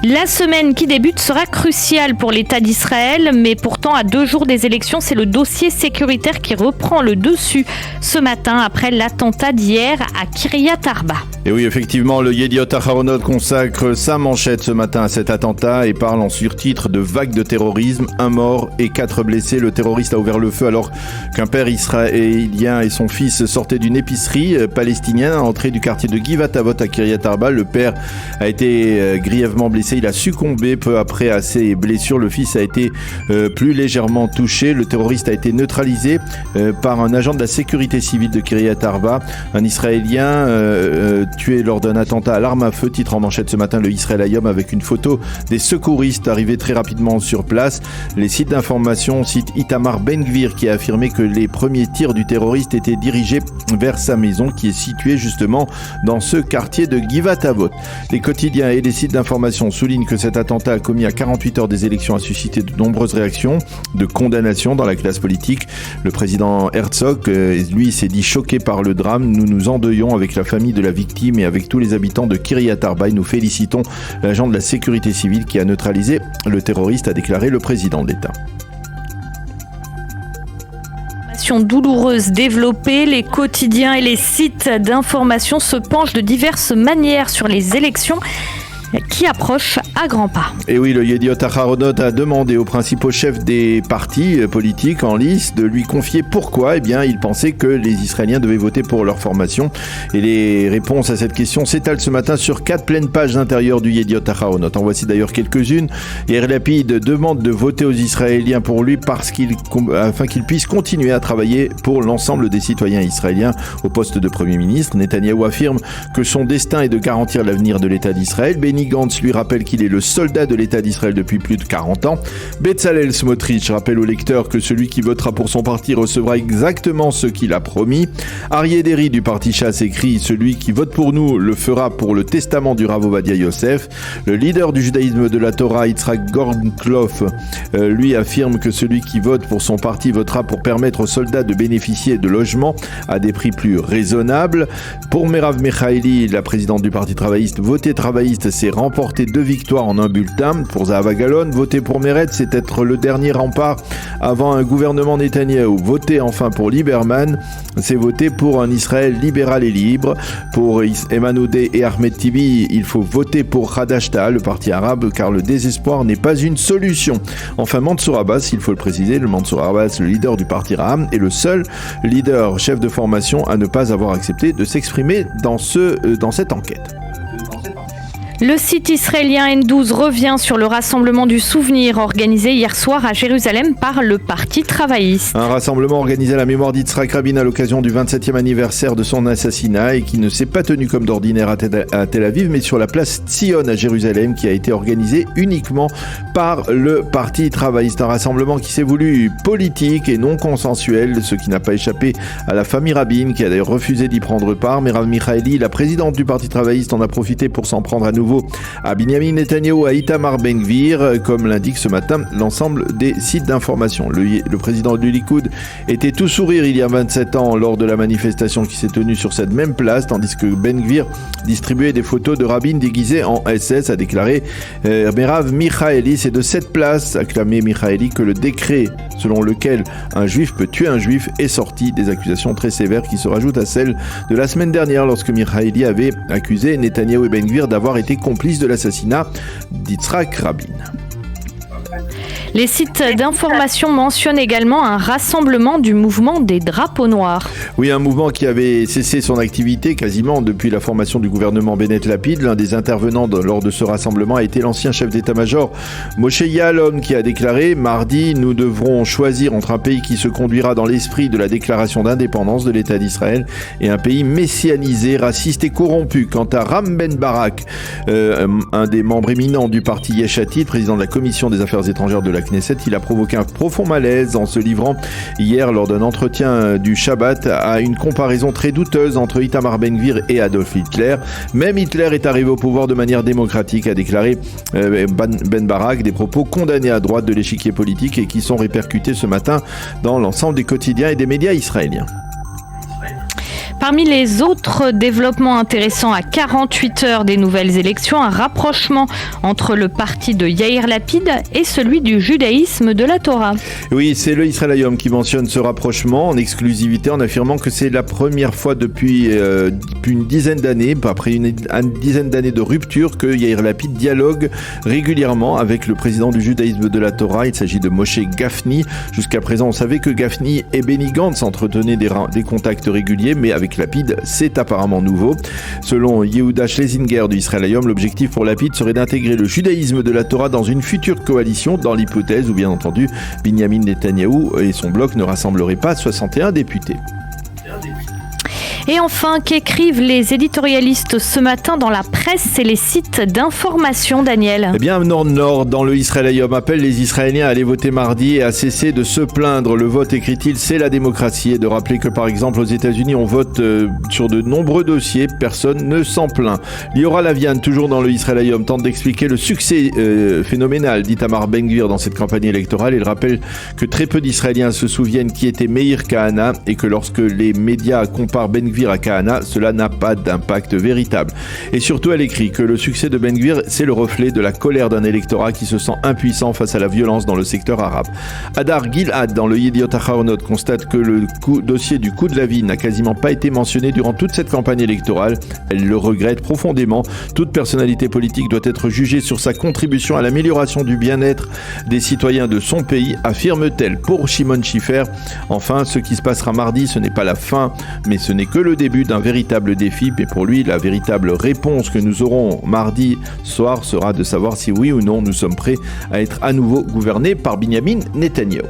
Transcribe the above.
La semaine qui débute sera cruciale pour l'État d'Israël, mais pourtant à 2 jours des élections, c'est le dossier sécuritaire qui reprend le dessus ce matin après l'attentat d'hier à Kiryat Arba. Et oui, effectivement, le Yediot Aharonot consacre sa manchette ce matin à cet attentat et parle en surtitre de vague de terrorisme, 1 mort et 4 blessés. Le terroriste a ouvert le feu alors qu'un père israélien et son fils sortaient d'une épicerie palestinienne à l'entrée du quartier de Givat Avot à Kiryat Arba. Le père a été grièvement blessé, il a succombé peu après à ses blessures. Le fils a été plus légèrement touché. Le terroriste a été neutralisé par un agent de la sécurité civile de Kiryat Arba, un Israélien tué lors d'un attentat à l'arme à feu. Titre en manchette ce matin le Israël Hayom avec une photo des secouristes arrivés très rapidement sur place. Les sites d'information citent Itamar Ben-Gvir qui a affirmé que les premiers tirs du terroriste étaient dirigés vers sa maison qui est située justement dans ce quartier de Givat Avot. Les quotidiens et les sites d'information soulignent que cet attentat commis à 48 heures des élections a suscité de nombreuses réactions de condamnation dans la classe politique. Le président Herzog, lui, s'est dit choqué par le drame. Nous nous endeuillons avec la famille de la victime et avec tous les habitants de Kiryat Arba. Nous félicitons l'agent de la sécurité civile qui a neutralisé le terroriste, a déclaré le président de l'État. Douloureuse développée, les quotidiens et les sites d'information se penchent de diverses manières sur les élections qui approche à grands pas. Et oui, le Yediot Aharonot a demandé aux principaux chefs des partis politiques en lice de lui confier pourquoi il pensait que les Israéliens devaient voter pour leur formation. Et les réponses à cette question s'étalent ce matin sur 4 pleines pages d'intérieur du Yediot Aharonot. En voici d'ailleurs quelques-unes. Yair Lapid demande de voter aux Israéliens pour lui afin qu'ils puissent continuer à travailler pour l'ensemble des citoyens israéliens au poste de Premier ministre. Netanyahou affirme que son destin est de garantir l'avenir de l'État d'Israël. Benny Gantz lui rappelle qu'il est le soldat de l'État d'Israël depuis plus de 40 ans. Bezalel Smotrich rappelle au lecteur que celui qui votera pour son parti recevra exactement ce qu'il a promis. Aryeh Deri du parti Chasse écrit « Celui qui vote pour nous le fera pour le testament du Rav Ovadia Yosef ». Le leader du judaïsme de la Torah, Yitzhak Goldklof, lui affirme que celui qui vote pour son parti votera pour permettre aux soldats de bénéficier de logements à des prix plus raisonnables. Pour Merav Michaeli, la présidente du parti travailliste, voter travailliste, c'est remporter 2 victoires en un bulletin. Pour Zahava Galon, voter pour Meretz, c'est être le dernier rempart avant un gouvernement Netanyahou. Voter enfin pour Lieberman, c'est voter pour un Israël libéral et libre. Pour Eman Odeh et Ahmed Tibi, il faut voter pour Hadash-Ta'al, le parti arabe, car le désespoir n'est pas une solution. Enfin, Mansour Abbas, il faut le préciser, le Mansour Abbas, le leader du parti Raham, est le seul leader chef de formation à ne pas avoir accepté de s'exprimer dans cette enquête. Le site israélien N12 revient sur le rassemblement du souvenir organisé hier soir à Jérusalem par le Parti travailliste. Un rassemblement organisé à la mémoire d'Yitzhak Rabin à l'occasion du 27e anniversaire de son assassinat et qui ne s'est pas tenu comme d'ordinaire à Tel Aviv, mais sur la place Tzion à Jérusalem, qui a été organisé uniquement par le Parti travailliste. Un rassemblement qui s'est voulu politique et non consensuel, ce qui n'a pas échappé à la famille Rabin, qui a d'ailleurs refusé d'y prendre part. Merav Michaeli, la présidente du Parti travailliste, en a profité pour s'en prendre à nouveau à Binyamin Netanyahou, à Itamar Ben-Gvir, comme l'indique ce matin l'ensemble des sites d'information. Le président du Likoud était tout sourire il y a 27 ans lors de la manifestation qui s'est tenue sur cette même place, tandis que Ben-Gvir distribuait des photos de Rabin déguisé en SS, a déclaré Merav Michaeli. C'est de cette place, a clamé Michaeli, que le décret selon lequel un juif peut tuer un juif est sorti. Des accusations très sévères qui se rajoutent à celles de la semaine dernière lorsque Michaeli avait accusé Netanyahou et Ben-Gvir d'avoir été complices de l'assassinat d'Yitzhak Rabin. Les sites d'information mentionnent également un rassemblement du mouvement des drapeaux noirs. Oui, un mouvement qui avait cessé son activité quasiment depuis la formation du gouvernement Bennett Lapid. L'un des intervenants lors de ce rassemblement a été l'ancien chef d'état-major Moshe Yaalon qui a déclaré « Mardi, nous devrons choisir entre un pays qui se conduira dans l'esprit de la déclaration d'indépendance de l'État d'Israël et un pays messianisé, raciste et corrompu. » Quant à Ram Ben Barak, un des membres éminents du parti Yesh Atid, président de la commission des affaires étrangères de la Knesset, il a provoqué un profond malaise en se livrant hier lors d'un entretien du Shabbat à une comparaison très douteuse entre Itamar Ben-Gvir et Adolf Hitler. Même Hitler est arrivé au pouvoir de manière démocratique, a déclaré Ben Barak, des propos condamnés à droite de l'échiquier politique et qui sont répercutés ce matin dans l'ensemble des quotidiens et des médias israéliens. Parmi les autres développements intéressants à 48 heures des nouvelles élections, un rapprochement entre le parti de Yair Lapid et celui du judaïsme de la Torah. Oui, c'est le Israël Hayom qui mentionne ce rapprochement en exclusivité en affirmant que c'est la première fois depuis une dizaine d'années, après une dizaine d'années de rupture, que Yair Lapid dialogue régulièrement avec le président du judaïsme de la Torah. Il s'agit de Moshe Gafni. Jusqu'à présent, on savait que Gafni et Benny Gantz entretenaient des contacts réguliers, mais avec Lapid, c'est apparemment nouveau. Selon Yehuda Schlesinger du Israël Hayom, l'objectif pour Lapid serait d'intégrer le judaïsme de la Torah dans une future coalition, dans l'hypothèse où, bien entendu, Binyamin Netanyahou et son bloc ne rassembleraient pas 61 députés. Et enfin, qu'écrivent les éditorialistes ce matin dans la presse et les sites d'information, Daniel? Eh bien, Nord, dans le Israël Hayom, appelle les Israéliens à aller voter mardi et à cesser de se plaindre. Le vote, écrit-il, c'est la démocratie. Et de rappeler que, par exemple, aux États-Unis, on vote sur de nombreux dossiers. Personne ne s'en plaint. Liora Laviane, toujours dans le Israël Hayom, tente d'expliquer le succès phénoménal d'Itamar Ben-Gvir dans cette campagne électorale. Il rappelle que très peu d'Israéliens se souviennent qui était Meir Kahana et que lorsque les médias comparent Ben-Gvir à Kahana, cela n'a pas d'impact véritable. Et surtout, elle écrit que le succès de Ben-Gvir, c'est le reflet de la colère d'un électorat qui se sent impuissant face à la violence dans le secteur arabe. Hadar Gilad, dans le Yediot Aharonot, constate que le dossier du coût de la vie n'a quasiment pas été mentionné durant toute cette campagne électorale. Elle le regrette profondément. Toute personnalité politique doit être jugée sur sa contribution à l'amélioration du bien-être des citoyens de son pays, affirme-t-elle. Pour Shimon Schiffer, enfin, ce qui se passera mardi, ce n'est pas la fin, mais ce n'est que le début d'un véritable défi. Et pour lui, la véritable réponse que nous aurons mardi soir sera de savoir si oui ou non nous sommes prêts à être à nouveau gouvernés par Binyamin Netanyahou.